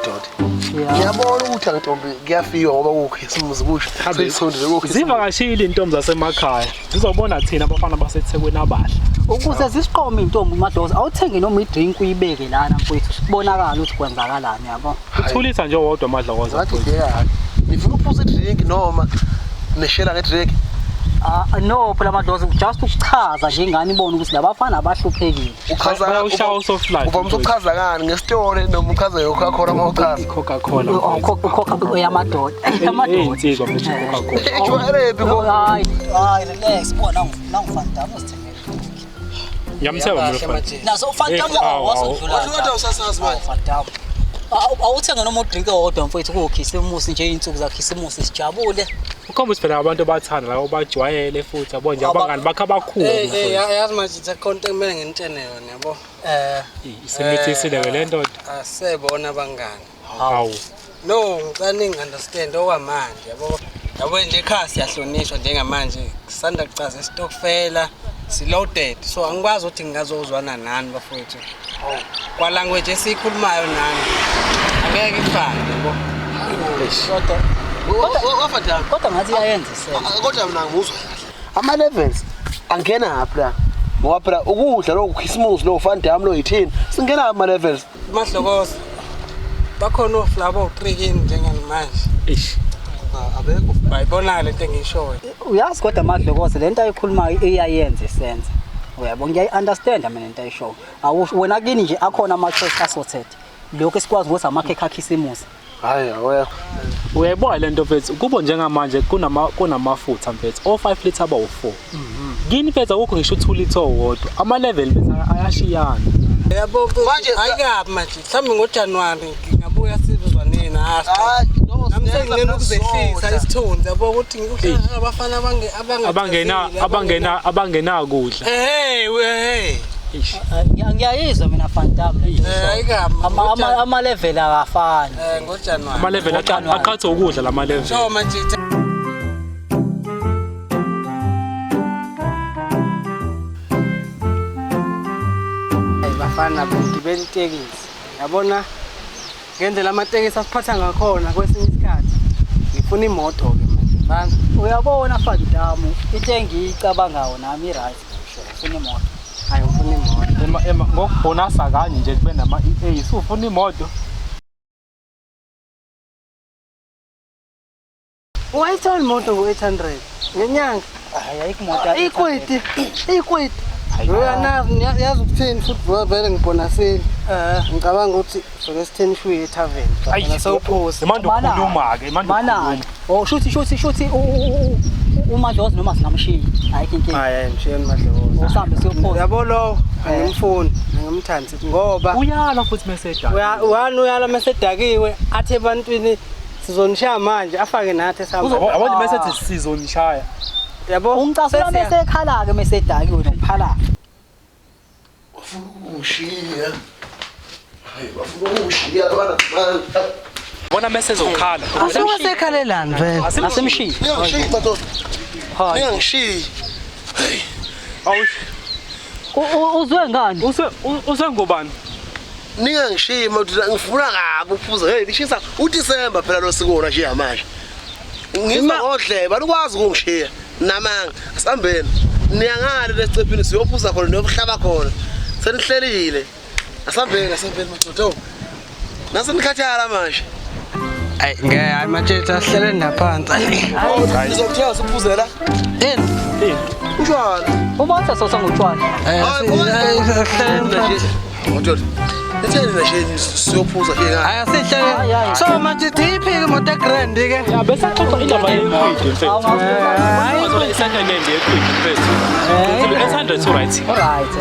madoda. Ngiyabona ukuthi angitombi kuyafika ngoba kukho isimuzi kusho. Sesondele kukho. Zivakashile intombi zasemakhaya. Zizobona thina abafana baseThekwini abahle. Ukuze zisiqome intombi madoda awuthenge noma idrink uyibeke lana mfowethu sibonakala ukuthi kwenzakalani yabo. Uthulisa nje wodwa amadlokoza. Ngathi ngiyaka. Nifuna ukuphuza idrink noma neshela ngedrink? No phela madoda just ukuchaza nje ingane ibone ukuthi labafana abahluphekile. Uchaza ushawu soft life. Uba umzochaza kani ngesitore noma uchaza yoKhokhakhola mawuchaza. Coca-Cola. Ukhokha yamadoda. Insizwa mfethu Coca-Cola. Ejwayele ngo. Hayi relax bona nangifantama usithengele. Ngiyamthemba mfethu. Naso ufantama wasodlula. Kodwa usasazi manje. Fantama. Awuthenga noma udrink owodwa mfethu kukhisimusi nje insuku zakhisimusi sijabule. Ukhomba phela abantu abathanda la obajwayele futhi yabo nje abangani bakhe abakhulu. Yazi manje itha content kumele ngintshene yona yabo. Isemithisile le ndoda. Asebona abangani. Hawu. No, ngicane understand okwamanje yabo. Yabo nje ekhaya siyahlonishwa njengamanje. Kusanda kucaza isitokfela siloaded. So angikwazi ukuthi ngingazozwana nani bafowethu. Kwa language esikhulumayo nani. Angeke ifane yabo. Kodwa ngathi iyayenza isenzo. Kodwa mina ngimuzwa kahle. Ama levels angena ngapha la. Ngoba phela ukudla lo Christmas lo fandam lo 18 singena ama levels. Mahlokoza. Bakhona oflabo 3 kini njengamanje. Ish. Abekho. Bayibona lento engishoyo. Uyazi kodwa madlokoze lento ayikhulumayo iyayenza isenzo. Uyabo ngiyayi-understand mina lento ayishoyo. Awusho wena kini nje akhona ama-choice assorted. Lokho esikwazi ukuthi amakhekhe akhisimusi. Hayi awekho. Uyayibona lento mfethu kubo njengamanje kunamafutha mfethu o5 liter abawu4. Kini mfethu akukho ngisho 2 liter owodwa. Ama level mfethu ayashiyana. Yabo manje ayikapi manje mhlawumbe ngoJanuary ngingabuya sizozwaneni naso. Namsengilena ukuzehlisa isithunzi yabo ukuthi abafana abangena kudla. Hey. Ngiyayizwa mina fantama ayikapi ama level akafani. ngoJanuary. Ama level aqhatha ukudla lama level. So manje bafana begibela itekisi yabona ngenzela amatekisi asiphatha ngakhona kwesinye isikhathi ngifuna imoto ke manje uyabona fantama into engiyicabangayo nami i-right ngifuna imoto hayi ngifuna imoto ngokubonasa kanje nje kube nama EA ufuna imoto wayithola imoto ngo800 ngenyanga hayi ayikumoto ikweti yazi ukuthini futhi bro vele ngibonasile ngicabanga ukuthi soke sitheni shuye etavern nasawuphosi manje ukhuluma ke manje shuthi umadlozi noma singamshiyi ayikho inkinga hayi mshiyeni madlozi usambe siyophosa yabo lo angimfuni angimthandi ngoba uyala futhi message uyala mesedakiwe athi ebantwini sizonishaya manje afake nathi esamba abanye message sizonishaya yabo umcasula mase ekhala ke mase edakiwe nokuphala ufuna ukushiya hayi bafuna ukushiya abana bona message okhala asuke sekhalelani vele asemshiyi ngiyangishiya madoda hayi ngiyangishiya uzwe ngani usengobani ningangishiya madoda ngifuna kabi ukuphuza hey lishisa uDisemba phela lo sikona nje manje ngizwa ngodleba likwazi ukungishiya namanga asambeni niyangale lesicephini siyophuza khona nokuhlaba khona senihlelile asambeni madoda nase nikhathala manje hayi ngeke manje asihlele naphansi ngizokuthiya siphuzela utshwala ubatha sosa ngotshwala madoda etheni nje siyophuza ke hayi asihlele so manje diphike imoto grand ke ya bese xoxa indaba yekwidi mfethu hayi isakha nende yekwidi mfethu 800 right all right